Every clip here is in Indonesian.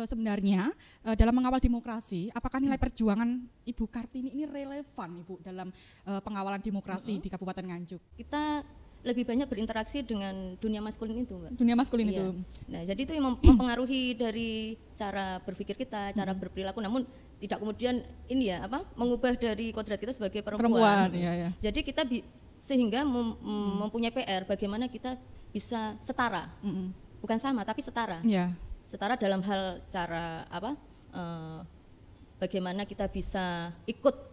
sebenarnya dalam mengawal demokrasi, apakah nilai perjuangan Ibu Kartini ini relevan Ibu dalam pengawalan demokrasi di Kabupaten Nganjuk? Kita lebih banyak berinteraksi dengan dunia maskulin itu, Mbak. Dunia maskulin Iya. itu. Nah, jadi itu yang mempengaruhi dari cara berpikir kita, cara berperilaku, namun tidak kemudian ini ya mengubah dari kodrat kita sebagai perempuan. Iya. Jadi kita sehingga mempunyai PR bagaimana kita bisa setara, bukan sama tapi setara. Iya. Setara dalam hal cara bagaimana kita bisa ikut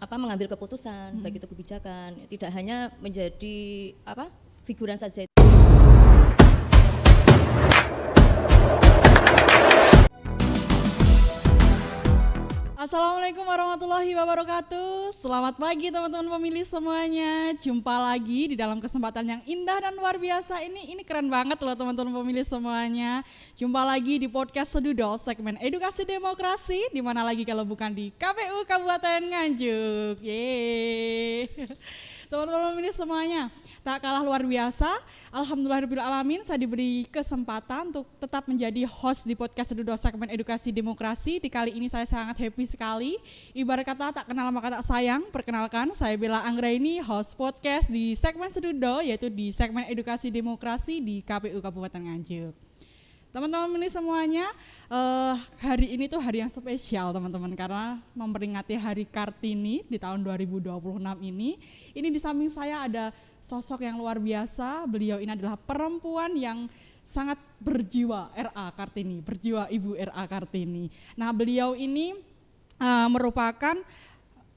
mengambil keputusan, baik itu kebijakan, tidak hanya menjadi figuran saja. Assalamualaikum warahmatullahi wabarakatuh. Selamat pagi teman-teman pemilih semuanya. Jumpa lagi di dalam kesempatan yang indah dan luar biasa ini. Ini keren banget loh teman-teman pemilih semuanya. Jumpa lagi di podcast Sedudo segmen edukasi demokrasi. Di mana lagi kalau bukan di KPU Kabupaten Nganjuk. Yeay. Teman-teman pemilih semuanya, tak kalah luar biasa. Alhamdulillahirrahmanirrahim, saya diberi kesempatan untuk tetap menjadi host di podcast Sedudo segmen edukasi demokrasi. Di kali ini saya sangat happy sekali. Ibarat kata tak kenal maka tak sayang. Perkenalkan, saya Bella Anggraini, host podcast di segmen Sedudo, yaitu di segmen edukasi demokrasi di KPU Kabupaten Nganjuk. Teman-teman ini semuanya, hari ini tuh hari yang spesial teman-teman, karena memperingati Hari Kartini di tahun 2026 ini. Ini di samping saya ada sosok yang luar biasa. Beliau ini adalah perempuan yang sangat berjiwa RA Kartini, berjiwa Ibu RA Kartini. Nah, beliau ini merupakan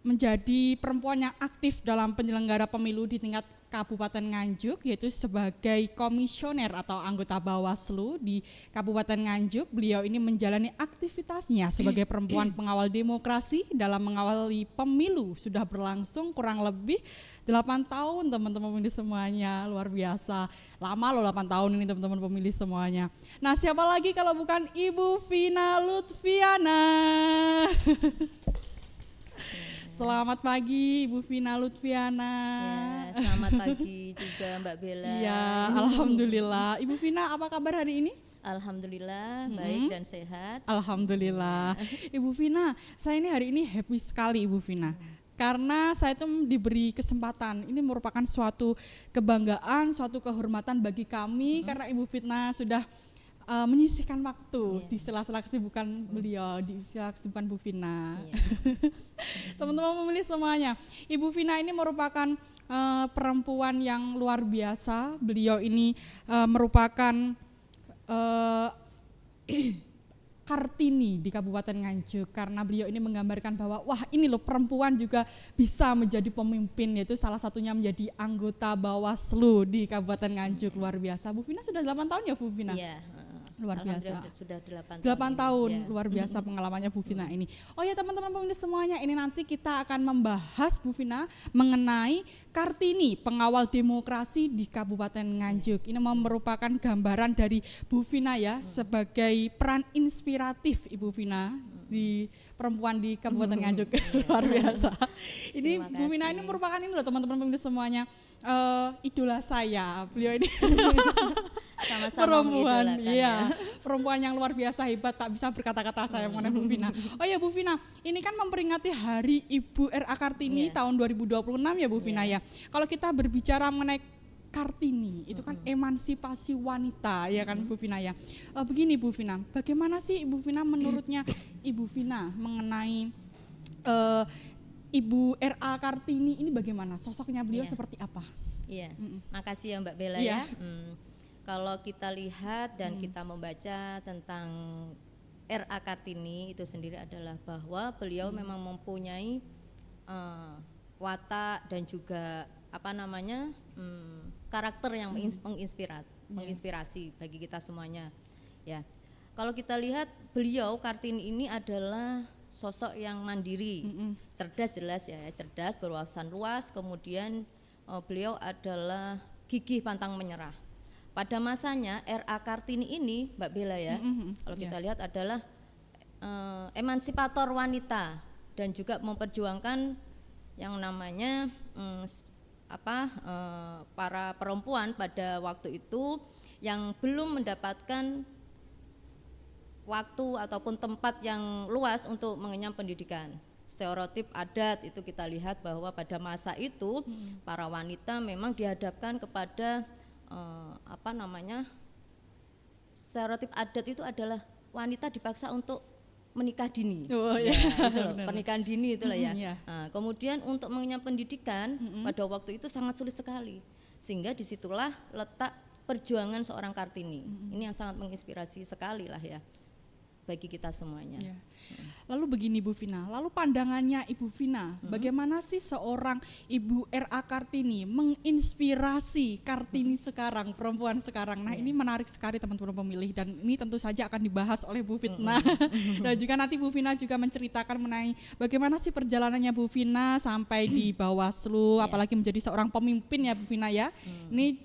menjadi perempuan yang aktif dalam penyelenggara pemilu di tingkat Kabupaten Nganjuk, yaitu sebagai komisioner atau anggota Bawaslu di Kabupaten Nganjuk. Beliau ini menjalani aktivitasnya sebagai perempuan pengawal demokrasi dalam mengawali pemilu. Sudah berlangsung kurang lebih 8 tahun teman-teman pemilih semuanya, luar biasa. Lama loh 8 tahun ini teman-teman pemilih semuanya. Nah, siapa lagi kalau bukan Ibu Vina Lutfiana. Selamat pagi Ibu Vina Lutfiana. Ya, selamat pagi juga Mbak Bella. Iya, alhamdulillah. Ibu Vina, apa kabar hari ini? Alhamdulillah baik dan sehat. Alhamdulillah. Ibu Vina, saya ini hari ini happy sekali Ibu Vina. Karena saya itu diberi kesempatan, ini merupakan suatu kebanggaan, suatu kehormatan bagi kami karena Ibu Vina sudah menyisihkan waktu di sela-sela kesibukan beliau, di sela kesibukan Bu Vina. Teman-teman pemilih semuanya, Ibu Vina ini merupakan perempuan yang luar biasa. Beliau ini merupakan Kartini di Kabupaten Nganjuk, karena beliau ini menggambarkan bahwa wah ini loh perempuan juga bisa menjadi pemimpin, yaitu salah satunya menjadi anggota Bawaslu di Kabupaten Nganjuk. Luar biasa. Bu Vina sudah 8 tahun ya Bu Vina? Iya. Luar biasa. Sudah 8 tahun ya. Luar biasa pengalamannya Bu Vina ini. Oh ya teman-teman pemilih semuanya, ini nanti kita akan membahas Bu Vina mengenai Kartini, pengawal demokrasi di Kabupaten Nganjuk. Ini merupakan gambaran dari Bu Vina ya, sebagai peran inspiratif Ibu Vina di perempuan di Kabupaten Nganjuk. Luar biasa. Ini Bu Vina ini merupakan ini loh teman-teman pemilih semuanya, idola saya. Beliau ini sama-sama perempuan, ya. perempuan yang luar biasa hebat, tak bisa berkata-kata saya mengenai Bu Vina. Oh ya Bu Vina, ini kan memperingati Hari Ibu RA Kartini tahun 2026 ya Bu Vina ya. Kalau kita berbicara mengenai Kartini, itu kan emansipasi wanita ya kan Bu Vina ya. Begini Bu Vina, bagaimana sih Ibu Vina menurutnya Ibu Vina mengenai Ibu RA Kartini ini bagaimana? Sosoknya beliau seperti apa? Iya, makasih ya Mbak Bella ya. Kalau kita lihat dan kita membaca tentang RA Kartini itu sendiri adalah bahwa beliau memang mempunyai watak dan juga karakter yang menginspirasi bagi kita semuanya. Ya, kalau kita lihat beliau Kartini ini adalah sosok yang mandiri, cerdas jelas ya, cerdas, berwawasan luas, kemudian beliau adalah gigih pantang menyerah. Pada masanya RA Kartini ini Mbak Bella ya, kalau kita lihat adalah emansipator wanita dan juga memperjuangkan yang namanya para perempuan pada waktu itu yang belum mendapatkan waktu ataupun tempat yang luas untuk mengenyam pendidikan. Stereotip adat itu kita lihat bahwa pada masa itu para wanita memang dihadapkan kepada stereotip adat itu adalah wanita dipaksa untuk menikah dini. Oh, ya, iya. itu loh, pernikahan dini itulah ya. Iya. Nah, kemudian untuk mengenyam pendidikan pada waktu itu sangat sulit sekali, sehingga disitulah letak perjuangan seorang Kartini. Ini yang sangat menginspirasi sekali lah ya bagi kita semuanya. Ya. Lalu begini Bu Vina, lalu pandangannya Ibu Vina, bagaimana sih seorang Ibu R.A. Kartini menginspirasi Kartini sekarang, perempuan sekarang? Nah ini menarik sekali teman-teman pemilih, dan ini tentu saja akan dibahas oleh Bu Fitna. Dan juga nanti Bu Vina juga menceritakan mengenai bagaimana sih perjalanannya Bu Vina sampai di Bawaslu, apalagi menjadi seorang pemimpin ya Bu Vina ya. Ini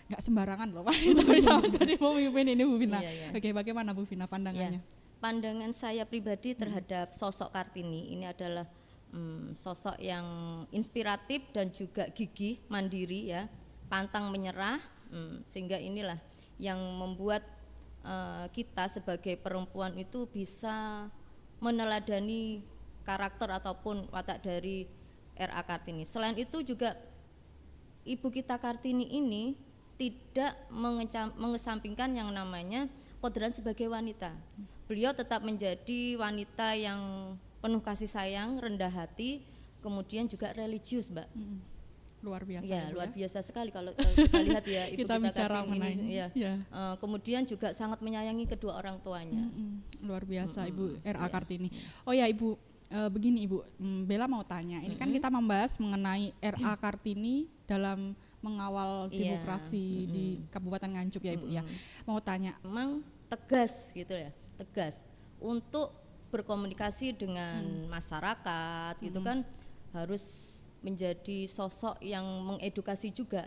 nggak sembarangan loh Pak, itu bisa menjadi pemimpin ini Bu Vina. Oke, bagaimana Bu Vina pandangannya? Pandangan saya pribadi terhadap sosok Kartini ini adalah sosok yang inspiratif dan juga gigih, mandiri ya, pantang menyerah, sehingga inilah yang membuat kita sebagai perempuan itu bisa meneladani karakter ataupun watak dari R.A. Kartini. Selain itu juga Ibu kita Kartini ini tidak mengesampingkan yang namanya kodrat sebagai wanita. Beliau tetap menjadi wanita yang penuh kasih sayang, rendah hati, kemudian juga religius, Mbak. Luar biasa. Ya, luar biasa sekali kalau kita lihat ya Ibu kita Kartini ini. Ya. Kemudian juga sangat menyayangi kedua orang tuanya. Luar biasa Ibu R.A. Kartini. Oh ya Ibu, begini Ibu, Bella mau tanya. Ini kan kita membahas mengenai R.A. Kartini dalam mengawal demokrasi di Kabupaten Nganjuk ya Ibu ya. Mau tanya, memang tegas gitu ya, tegas untuk berkomunikasi dengan masyarakat gitu kan, harus menjadi sosok yang mengedukasi juga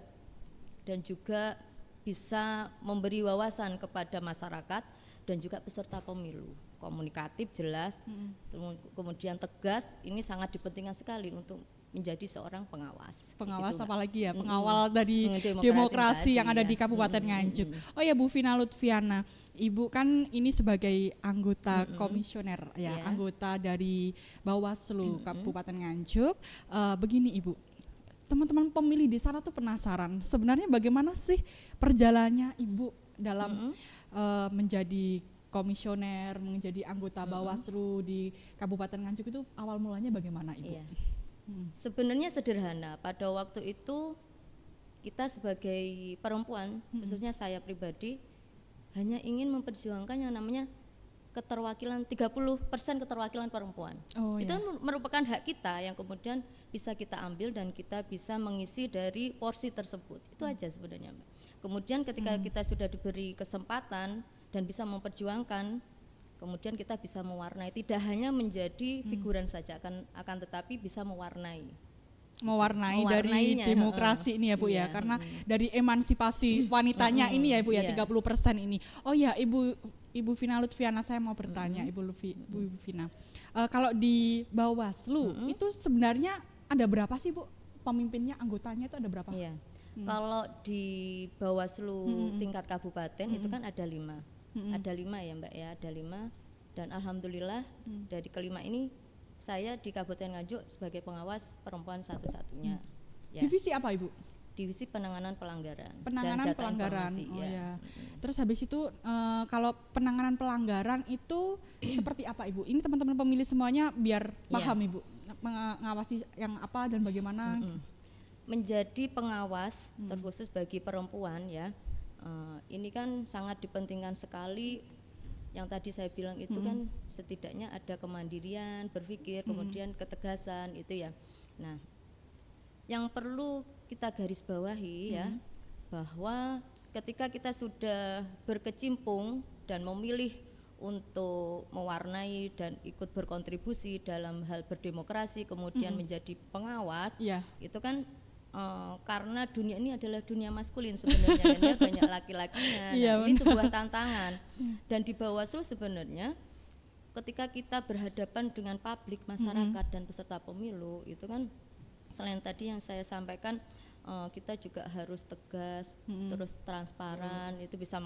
dan juga bisa memberi wawasan kepada masyarakat dan juga peserta pemilu. Komunikatif jelas, kemudian tegas, ini sangat dipentingkan sekali untuk menjadi seorang pengawas. Pengawas gitu, apalagi ya, pengawal dari demokrasi yang ada di Kabupaten Nganjuk. Oh ya Bu Vina Lutfiana, Ibu kan ini sebagai anggota komisioner ya, anggota dari Bawaslu Kabupaten Nganjuk. Begini Ibu, teman-teman pemilih di sana tuh penasaran, sebenarnya bagaimana sih perjalanannya Ibu dalam menjadi komisioner, menjadi anggota Bawaslu di Kabupaten Nganjuk itu awal mulanya bagaimana Ibu? Sebenarnya sederhana. Pada waktu itu kita sebagai perempuan, khususnya saya pribadi, hanya ingin memperjuangkan yang namanya keterwakilan 30% keterwakilan perempuan. Itu merupakan hak kita yang kemudian bisa kita ambil dan kita bisa mengisi dari porsi tersebut. Itu aja sebenarnya, Mbak. Kemudian ketika kita sudah diberi kesempatan dan bisa memperjuangkan, kemudian kita bisa mewarnai, tidak hanya menjadi figuran saja, akan tetapi bisa mewarnai dari demokrasi ini ya Bu ya, karena dari emansipasi wanitanya ini ya Bu ya, 30% ini. Oh ya Ibu Vina Lutfiana, saya mau bertanya Ibu Vina, kalau di Bawaslu itu sebenarnya ada berapa sih Bu pemimpinnya, anggotanya itu ada berapa? Kalau di Bawaslu tingkat kabupaten itu kan ada 5. Ada 5 ya Mbak ya, ada 5, dan alhamdulillah dari kelima ini saya di Kabupaten Nganjuk sebagai pengawas perempuan satu-satunya. Divisi apa Ibu? Divisi penanganan pelanggaran. Penanganan pelanggaran. Ya. Terus habis itu kalau penanganan pelanggaran itu seperti apa Ibu? Ini teman-teman pemilih semuanya biar paham Ibu, mengawasi yang apa dan bagaimana. Menjadi pengawas terkhusus bagi perempuan ya. Ini kan sangat dipentingkan sekali. Yang tadi saya bilang itu kan setidaknya ada kemandirian berpikir, kemudian ketegasan itu ya. Nah, yang perlu kita garis bawahi ya, bahwa ketika kita sudah berkecimpung dan memilih untuk mewarnai dan ikut berkontribusi dalam hal berdemokrasi, kemudian menjadi pengawas, itu kan karena dunia ini adalah dunia maskulin sebenarnya, kan ya, banyak laki-lakinya. Ini sebuah tantangan. Dan di Bawaslu sebenarnya ketika kita berhadapan dengan publik, masyarakat dan peserta pemilu, itu kan selain tadi yang saya sampaikan kita juga harus tegas, terus transparan, itu bisa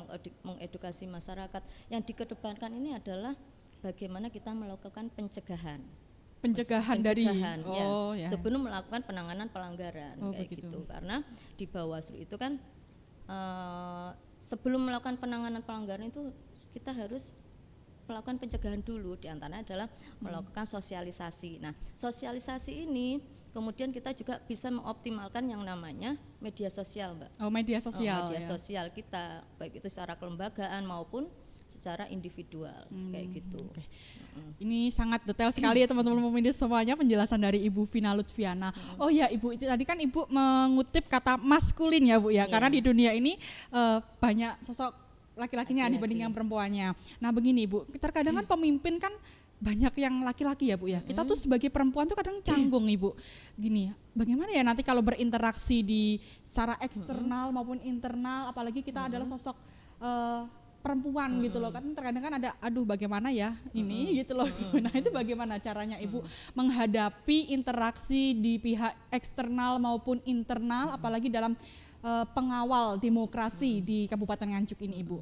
mengedukasi masyarakat. Yang dikedepankan ini adalah bagaimana kita melakukan pencegahan. Pencegahan dari sebelum melakukan penanganan pelanggaran kayak begitu. gitu. Karena di Bawaslu itu kan sebelum melakukan penanganan pelanggaran itu kita harus melakukan pencegahan dulu, diantaranya adalah melakukan sosialisasi. Nah, sosialisasi ini kemudian kita juga bisa mengoptimalkan yang namanya media sosial, Mbak. Media sosial. Media sosial kita, baik itu secara kelembagaan maupun secara individual kayak gitu. Okay. Ini sangat detail sekali ya teman-teman pemilih semuanya penjelasan dari Ibu Vina Lutfiana. Oh ya Ibu, itu tadi kan Ibu mengutip kata maskulin ya Bu ya, karena di dunia ini banyak sosok laki-lakinya dibandingkan perempuannya. Nah begini Bu, terkadang kan pemimpin kan banyak yang laki-laki ya Bu ya. Kita tuh sebagai perempuan tuh kadang canggung Ibu. Gini, bagaimana ya nanti kalau berinteraksi di secara eksternal maupun internal, apalagi kita adalah sosok perempuan gitu loh, kan terkadang kan ada aduh bagaimana ya ini gitu loh. Nah itu bagaimana caranya Ibu menghadapi interaksi di pihak eksternal maupun internal, apalagi dalam pengawal demokrasi di Kabupaten Nganjuk ini Ibu?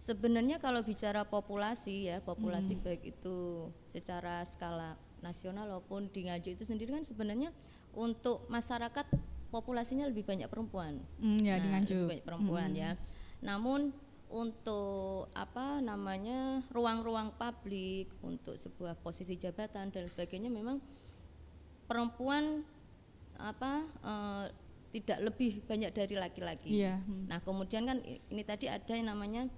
Sebenarnya kalau bicara populasi ya, populasi baik itu secara skala nasional maupun di Nganjuk itu sendiri kan sebenarnya untuk masyarakat populasinya lebih banyak perempuan. Ya di Nganjuk. Lebih banyak perempuan ya. Namun untuk ruang-ruang publik, untuk sebuah posisi jabatan dan sebagainya memang perempuan tidak lebih banyak dari laki-laki. Nah kemudian kan ini tadi ada yang namanya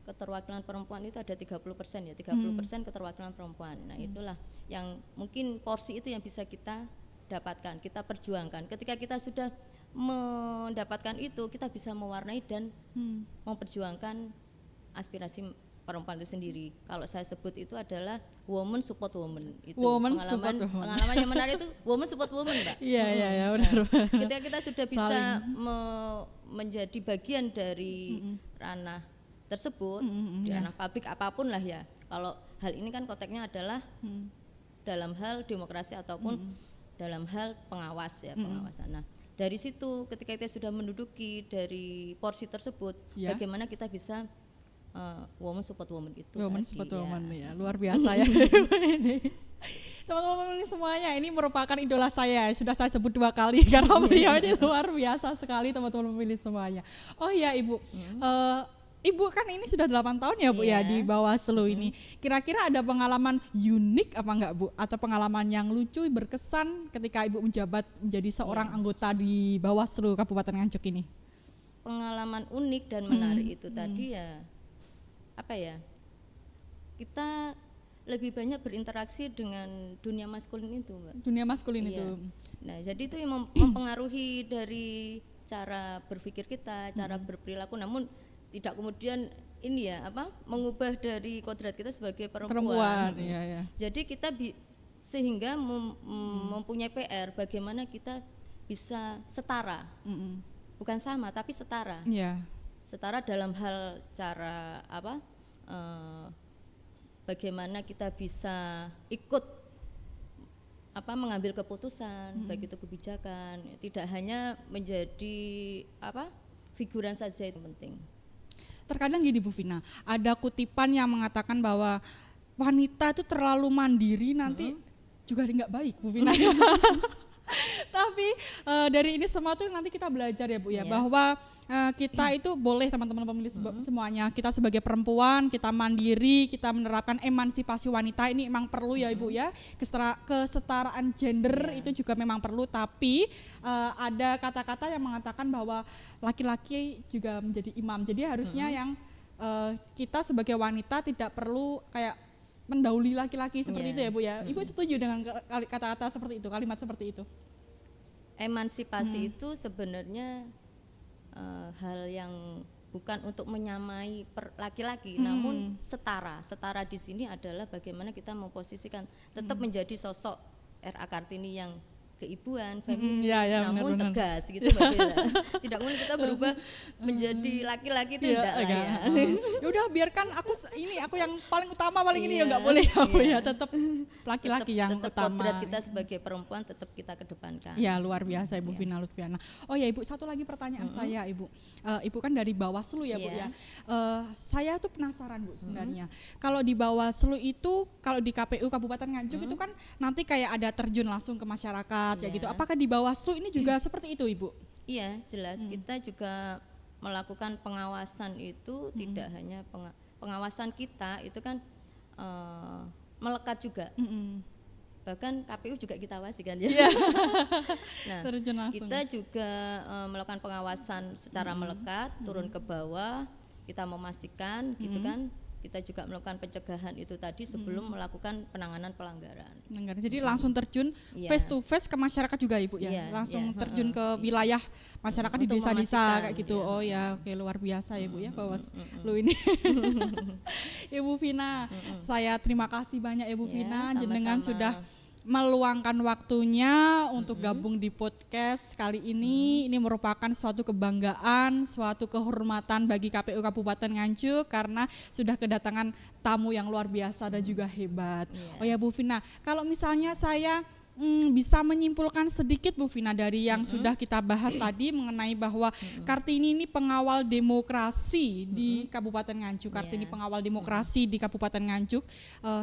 keterwakilan perempuan itu ada 30% ya, 30% keterwakilan perempuan. Nah itulah yang mungkin porsi itu yang bisa kita dapatkan, kita perjuangkan. Ketika kita sudah mendapatkan itu, kita bisa mewarnai dan memperjuangkan aspirasi perempuan itu sendiri. Kalau saya sebut itu adalah woman support woman. Itu pengalaman yang menarik itu woman support woman, Mbak. Iya benar. Ketika kita sudah bisa menjadi bagian dari ranah tersebut, di ranah publik apapun lah ya. Kalau hal ini kan konteksnya adalah dalam hal demokrasi ataupun dalam hal pengawas ya, pengawasan. Nah, dari situ ketika kita sudah menduduki dari porsi tersebut, bagaimana kita bisa woman support woman itu. Woman support woman ya, luar biasa ya. Teman-teman ini semuanya, ini merupakan idola saya, sudah saya sebut 2 kali karena beliau ini luar biasa sekali teman-teman pemilih semuanya. Oh iya Ibu, Ibu kan ini sudah 8 tahun ya Bu ya di Bawaslu ini. Kira-kira ada pengalaman unik apa enggak Bu? Atau pengalaman yang lucu berkesan ketika Ibu menjabat menjadi seorang anggota di Bawaslu Kabupaten Nganjuk ini? Pengalaman unik dan menarik itu tadi ya, apa ya, kita lebih banyak berinteraksi dengan dunia maskulin itu Mbak. Dunia maskulin itu. Nah jadi itu yang mempengaruhi dari cara berpikir kita, cara berperilaku, namun tidak kemudian ini ya mengubah dari kodrat kita sebagai perempuan. Iya. Jadi kita sehingga mempunyai PR bagaimana kita bisa setara, bukan sama tapi setara. Setara dalam hal cara bagaimana kita bisa ikut mengambil keputusan, baik itu kebijakan, tidak hanya menjadi figuran saja itu penting. Terkadang gini Bu Vina, ada kutipan yang mengatakan bahwa wanita itu terlalu mandiri nanti juga nggak baik Bu Vina. Tapi dari ini semua tuh nanti kita belajar ya Bu ya, bahwa kita itu boleh teman-teman pemilih semuanya, kita sebagai perempuan, kita mandiri, kita menerapkan emansipasi wanita ini memang perlu ya Ibu ya, kesetaraan gender itu juga memang perlu, tapi ada kata-kata yang mengatakan bahwa laki-laki juga menjadi imam, jadi harusnya yang kita sebagai wanita tidak perlu kayak mendahului laki-laki seperti itu ya Bu ya. Ibu setuju dengan kata-kata seperti itu, kalimat seperti itu? Emansipasi itu sebenarnya hal yang bukan untuk menyamai laki-laki, namun setara. Setara di sini adalah bagaimana kita memposisikan tetap menjadi sosok R.A. Kartini yang keibuan, feminim, ya, namun benar. tegas gitu Mbak Bella. Tidak mungkin kita berubah menjadi laki-laki itu enggak lah ya. Ya udah biarkan aku yang paling utama paling ini ya Iya, nggak boleh ya Bu iya. ya, tetap laki-laki yang tetap utama. kodrat kita sebagai perempuan tetap kita kedepankan. Ya luar biasa Ibu Vina Lutfiana. Oh ya Ibu, satu lagi pertanyaan saya Ibu. Ibu kan dari Bawaslu ya Bu Iya. ya. Saya tuh penasaran Bu sebenarnya. Kalau di Bawaslu itu, kalau di KPU Kabupaten Nganjuk itu kan nanti kayak ada terjun langsung ke masyarakat ya Iya. gitu. Apakah di Bawaslu ini juga seperti itu Ibu? Iya, jelas kita juga melakukan pengawasan itu tidak hanya pengawasan kita itu kan melekat juga. Bahkan KPU juga kita awasi kan ya. Nah, Terjun langsung. kita juga melakukan pengawasan secara melekat, turun ke bawah, kita memastikan gitu kan. Kita juga melakukan pencegahan itu tadi sebelum melakukan penanganan pelanggaran. Jadi langsung terjun Iya. face to face ke masyarakat juga Ibu ya. Iya, Langsung iya, terjun ke wilayah masyarakat di Untuk desa-desa memastikan, kayak gitu. iya. Oh ya, oke luar biasa ya Bu ya Bawaslu ini. Ibu Vina, saya terima kasih banyak Ibu Ya, Vina sama-sama. jenengan sudah meluangkan waktunya untuk gabung di podcast kali ini. Ini merupakan suatu kebanggaan, suatu kehormatan bagi KPU Kabupaten Nganjuk karena sudah kedatangan tamu yang luar biasa dan juga hebat. Oh ya Bu Vina, kalau misalnya saya bisa menyimpulkan sedikit Bu Vina dari yang sudah kita bahas tadi mengenai bahwa Kartini ini pengawal demokrasi di Kabupaten Nganjuk. Kartini pengawal demokrasi di Kabupaten Nganjuk.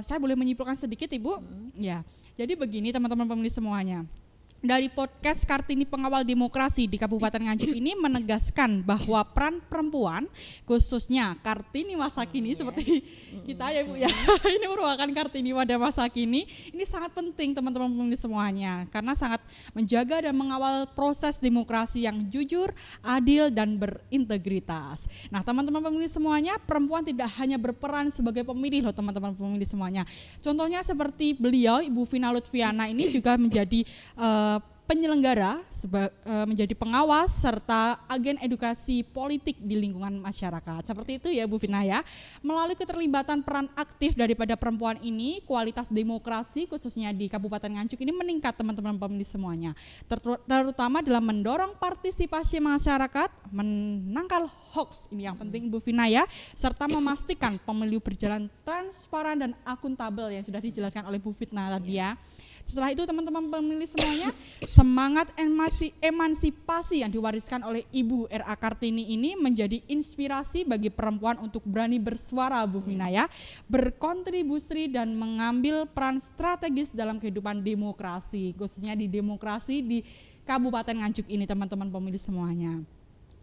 Saya boleh menyimpulkan sedikit Ibu? Ya. Jadi begini teman-teman pemilih semuanya. Dari podcast Kartini Pengawal Demokrasi di Kabupaten Nganjuk ini menegaskan bahwa peran perempuan khususnya Kartini masa kini seperti kita ya Bu ya. Ini merupakan Kartini pada masa kini. Ini sangat penting teman-teman pemilih semuanya karena sangat menjaga dan mengawal proses demokrasi yang jujur, adil dan berintegritas. Nah, teman-teman pemilih semuanya, perempuan tidak hanya berperan sebagai pemilih loh teman-teman pemilih semuanya. Contohnya seperti beliau Ibu Vina Lutfiana ini juga menjadi penyelenggara, menjadi pengawas serta agen edukasi politik di lingkungan masyarakat. Seperti itu ya Bu Vina ya. Melalui keterlibatan peran aktif daripada perempuan ini, kualitas demokrasi khususnya di Kabupaten Nganjuk ini meningkat teman-teman pemilih semuanya. Terutama dalam mendorong partisipasi masyarakat, menangkal hoax, ini yang penting Bu Vina ya, serta memastikan pemilu berjalan transparan dan akuntabel yang sudah dijelaskan oleh Bu Vina tadi ya. Setelah itu teman-teman pemilih semuanya, semangat emansipasi yang diwariskan oleh Ibu R.A. Kartini ini menjadi inspirasi bagi perempuan untuk berani bersuara Bu Vina ya, berkontribusi dan mengambil peran strategis dalam kehidupan demokrasi, khususnya di demokrasi di Kabupaten Nganjuk ini teman-teman pemilih semuanya.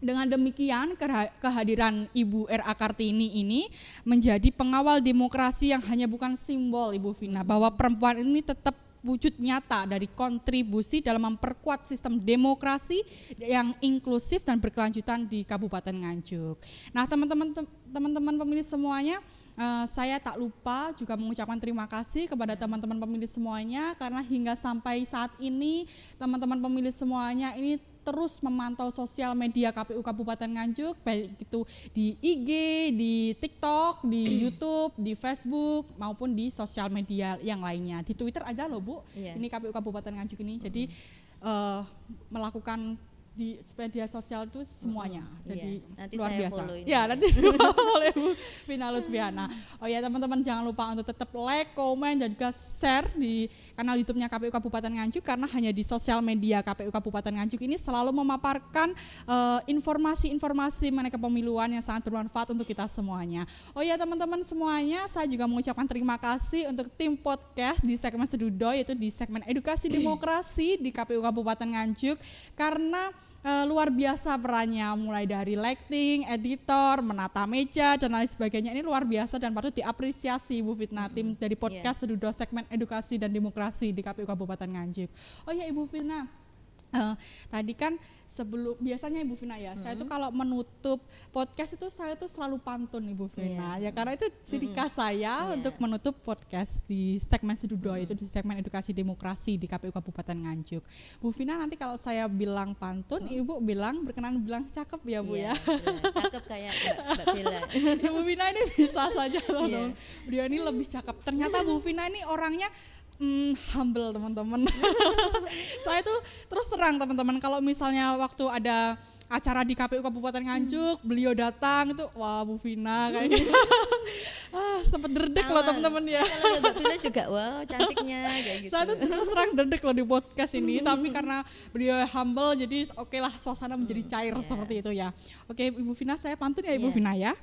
Dengan demikian kehadiran Ibu R.A. Kartini ini menjadi pengawal demokrasi yang hanya bukan simbol Ibu Vina, bahwa perempuan ini tetap wujud nyata dari kontribusi dalam memperkuat sistem demokrasi yang inklusif dan berkelanjutan di Kabupaten Nganjuk. Nah, teman-teman pemilih semuanya, saya tak lupa juga mengucapkan terima kasih kepada teman-teman pemilih semuanya karena hingga sampai saat ini teman-teman pemilih semuanya ini terus memantau sosial media KPU Kabupaten Nganjuk, baik itu di IG, di TikTok, di YouTube, di Facebook maupun di sosial media yang lainnya. Di Twitter aja loh Bu, ini KPU Kabupaten Nganjuk ini. Jadi melakukan di media sosial itu semuanya. Jadi nanti luar saya biasa. follow ini Ya, nanti oleh Bu Vina Lutfiana. Oh ya teman-teman, jangan lupa untuk tetap like, komen dan juga share di kanal YouTube-nya KPU Kabupaten Nganjuk karena hanya di sosial media KPU Kabupaten Nganjuk ini selalu memaparkan informasi-informasi mengenai kepemiluan yang sangat bermanfaat untuk kita semuanya. Oh ya teman-teman semuanya, saya juga mengucapkan terima kasih untuk tim podcast di segmen Sedudo, yaitu di segmen Edukasi Demokrasi di KPU Kabupaten Nganjuk karena luar biasa perannya, mulai dari lighting, editor, menata meja dan lain sebagainya. Ini luar biasa dan patut diapresiasi Bu Vina, tim dari podcast Sedudo segmen Edukasi dan Demokrasi di KPU Kabupaten Nganjuk. Oh ya Ibu Vina, tadi kan biasanya Ibu Vina ya, saya tuh kalau menutup podcast itu saya tuh selalu pantun Ibu Vina, ya karena itu ciri khas saya untuk menutup podcast di segmen Sedudo, itu di segmen Edukasi Demokrasi di KPU Kabupaten Nganjuk. Bu Vina, nanti kalau saya bilang pantun, Ibu berkenan bilang cakep ya Bu ya. Cakep kayak Mbak Bella. Ibu Vina ini bisa saja loh, beliau ini lebih cakep. Ternyata Bu Vina ini orangnya humble teman-teman. Saya tuh terus terang teman-teman, kalau misalnya waktu ada acara di KPU Kabupaten Nganjuk, beliau datang itu, wah Bu Vina kayaknya sempet derdek loh teman-teman ya. Kalau Mbak Vina juga, wow cantiknya kayak gitu. Saya tuh terus terang derdek loh di podcast ini, tapi karena beliau humble jadi oke lah, suasana menjadi cair seperti itu ya. Oke Ibu Vina, saya pantun ya Ibu Vina ya.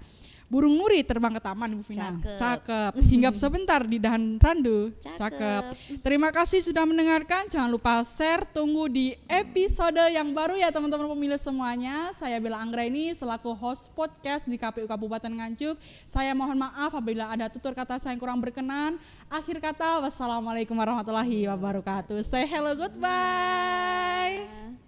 Burung nuri terbang ke taman Ibu Vina. Cakep. Hinggap sebentar di dahan randu. Cakep. Terima kasih sudah mendengarkan. Jangan lupa share. Tunggu di episode yang baru ya teman-teman pemilih semuanya. Saya Bella Anggraini selaku host podcast di KPU Kabupaten Nganjuk. Saya mohon maaf apabila ada tutur kata saya yang kurang berkenan. Akhir kata, wassalamualaikum warahmatullahi wabarakatuh. Say hello, goodbye.